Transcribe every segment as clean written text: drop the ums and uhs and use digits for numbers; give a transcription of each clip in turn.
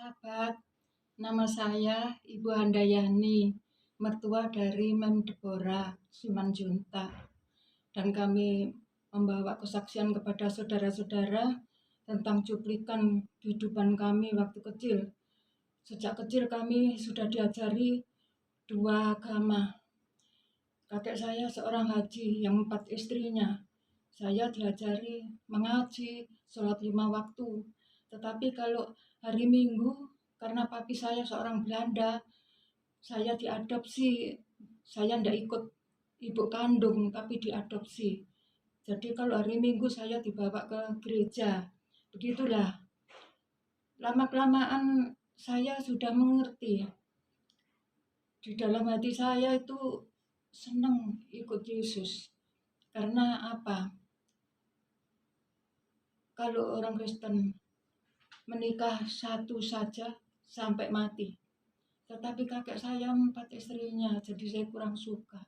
sahabat, nama saya Ibu Handayani, mertua dari Mem Deborah Simanjuntak, dan kami membawa kesaksian kepada saudara-saudara tentang cuplikan kehidupan kami waktu kecil. Sejak kecil kami sudah diajari dua agama. Kakek saya seorang haji yang 4 istrinya. Saya diajari mengaji, sholat 5 waktu. Tetapi kalau hari Minggu, karena papi saya seorang Belanda, saya diadopsi. Saya tidak ikut ibu kandung, tapi diadopsi. Jadi kalau hari Minggu saya dibawa ke gereja. Begitulah. Lama-kelamaan saya sudah mengerti. Di dalam hati saya itu senang ikut Yesus. Karena apa? Kalau orang Kristen menikah satu saja sampai mati. Tetapi kakek saya 4 istrinya, jadi saya kurang suka.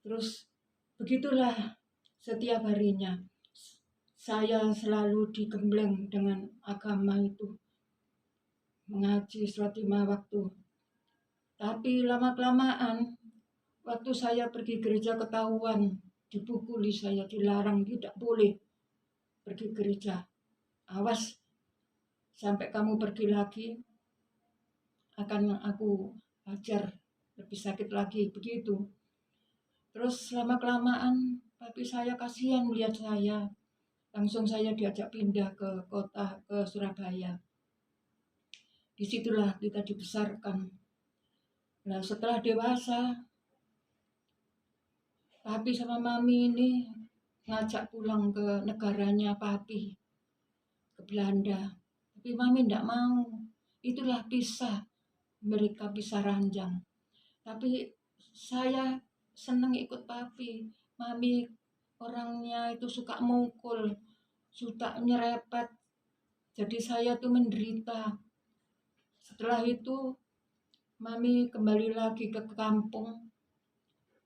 Terus begitulah setiap harinya. Saya selalu digembleng dengan agama itu. Mengaji sholat 5 waktu. Tapi lama-kelamaan, waktu saya pergi gereja ketahuan, dipukuli saya, dilarang, tidak boleh pergi gereja. Awas, sampai kamu pergi lagi, akan aku ajar lebih sakit lagi, begitu. Terus lama-kelamaan, papi saya kasihan melihat saya. Langsung saya diajak pindah ke kota, ke Surabaya. Disitulah kita dibesarkan. Nah, setelah dewasa, papi sama mami ini ngajak pulang ke negaranya papi, ke Belanda. Tapi mami tidak mau. Itulah pisah. Mereka pisah ranjang. Tapi saya senang ikut papi. Mami orangnya itu suka mukul, suka nyerepet. Jadi saya tuh menderita. Setelah itu mami kembali lagi ke kampung.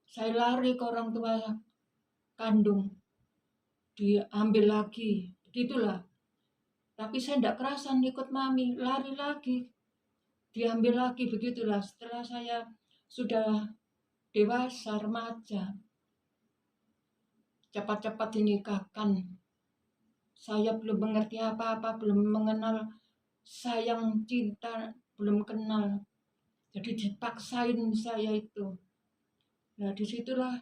Saya lari ke orang tua kandung. Diambil lagi. Begitulah. Tapi saya tidak kerasan ikut mami. Lari lagi. Diambil lagi. Begitulah. Setelah saya sudah dewasa, remaja, cepat-cepat dinikahkan. Saya belum mengerti apa-apa, belum mengenal sayang, cinta, belum kenal. Jadi dipaksain saya itu. Nah, disitulah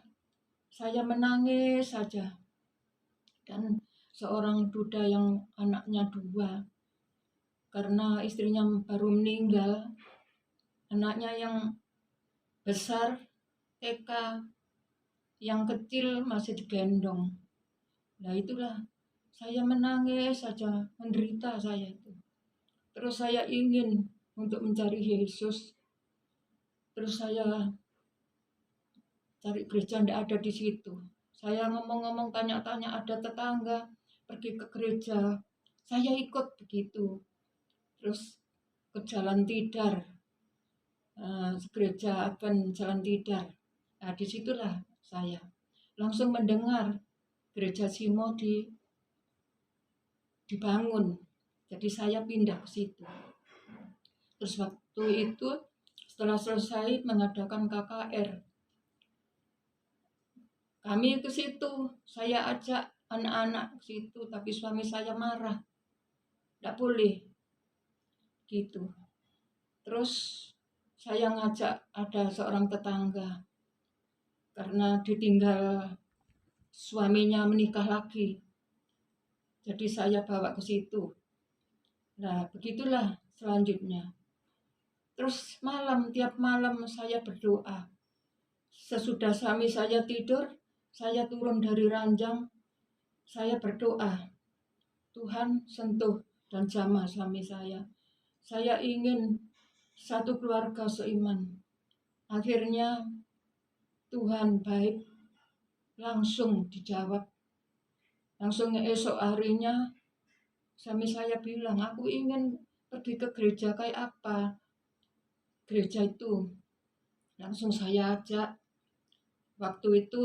saya menangis saja. Dan seorang duda yang anaknya 2, karena istrinya baru meninggal, anaknya yang besar TK, yang kecil masih digendong. Nah, itulah saya menangis saja, menderita saya itu. Terus saya ingin untuk mencari Yesus. Terus saya cari gereja, tidak ada di situ. Saya ngomong-ngomong, tanya-tanya, ada tetangga pergi ke gereja. Saya ikut begitu. Terus ke Jalan Tidar, gereja Advent Jalan Tidar. Nah, disitulah saya langsung mendengar gereja Simo dibangun. Jadi saya pindah ke situ. Terus waktu itu setelah selesai mengadakan KKR, kami ke situ. Saya ajak anak-anak ke situ, tapi suami saya marah. Tidak boleh. Gitu. Terus saya ngajak ada seorang tetangga. Karena ditinggal suaminya menikah lagi. Jadi saya bawa ke situ. Nah, begitulah selanjutnya. Terus tiap malam saya berdoa. Sesudah suami saya tidur, saya turun dari ranjang, saya berdoa. Tuhan sentuh dan jamah suami saya. Saya ingin satu keluarga seiman. Akhirnya Tuhan baik, langsung dijawab. Langsung esok harinya suami saya bilang, aku ingin pergi ke gereja kayak apa. Gereja itu langsung saya ajak. Waktu itu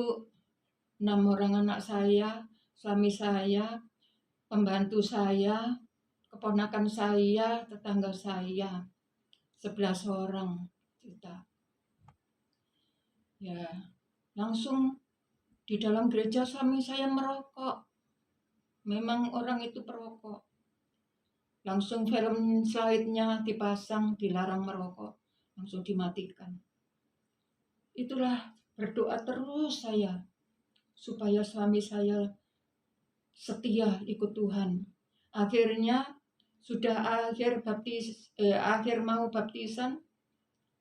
6 orang anak saya, suami saya, pembantu saya, keponakan saya, tetangga saya, 11 orang kita. Ya, langsung di dalam gereja suami saya merokok. Memang orang itu perokok. Langsung film slide-nya dipasang, dilarang merokok. Langsung dimatikan. Itulah berdoa terus saya, supaya suami saya setia ikut Tuhan. Akhirnya sudah akhir mau baptisan,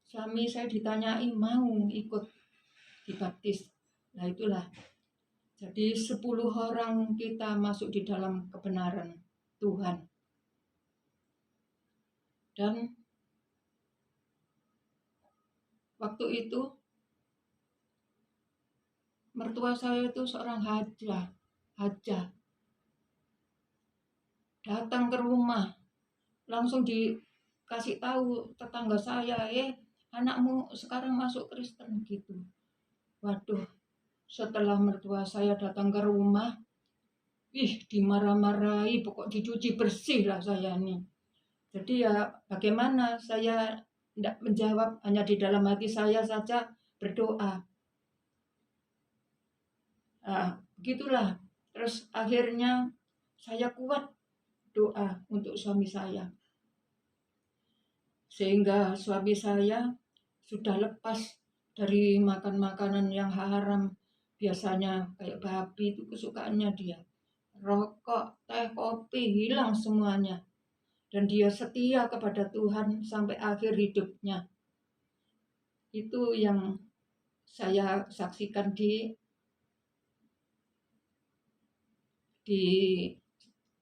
suami saya ditanyai mau ikut dibaptis. Nah itulah. Jadi 10 orang kita masuk di dalam kebenaran Tuhan. Dan waktu itu mertua saya itu seorang hajah datang ke rumah, langsung dikasih tahu tetangga saya, anakmu sekarang masuk Kristen gitu. Waduh, setelah mertua saya datang ke rumah, dimarah-marahi, pokok dicuci bersih lah saya nih. Jadi ya bagaimana, saya tidak menjawab, hanya di dalam hati saya saja berdoa. Nah, begitulah. Terus akhirnya saya kuat doa untuk suami saya. Sehingga suami saya sudah lepas dari makan makanan yang haram. Biasanya kayak babi itu kesukaannya dia. Rokok, teh, kopi, hilang semuanya. Dan dia setia kepada Tuhan sampai akhir hidupnya. Itu yang saya saksikan di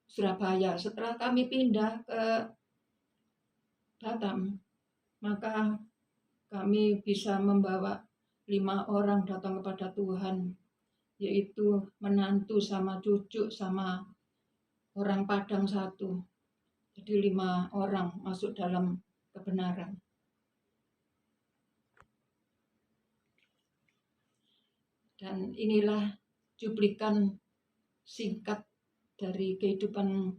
Surabaya. Setelah kami pindah ke Batam, maka kami bisa membawa 5 orang datang kepada Tuhan, yaitu menantu sama cucu sama orang Padang 1. Jadi 5 orang masuk dalam kebenaran. Dan inilah cuplikan singkat dari kehidupan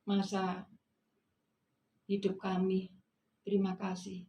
masa hidup kami. Terima kasih.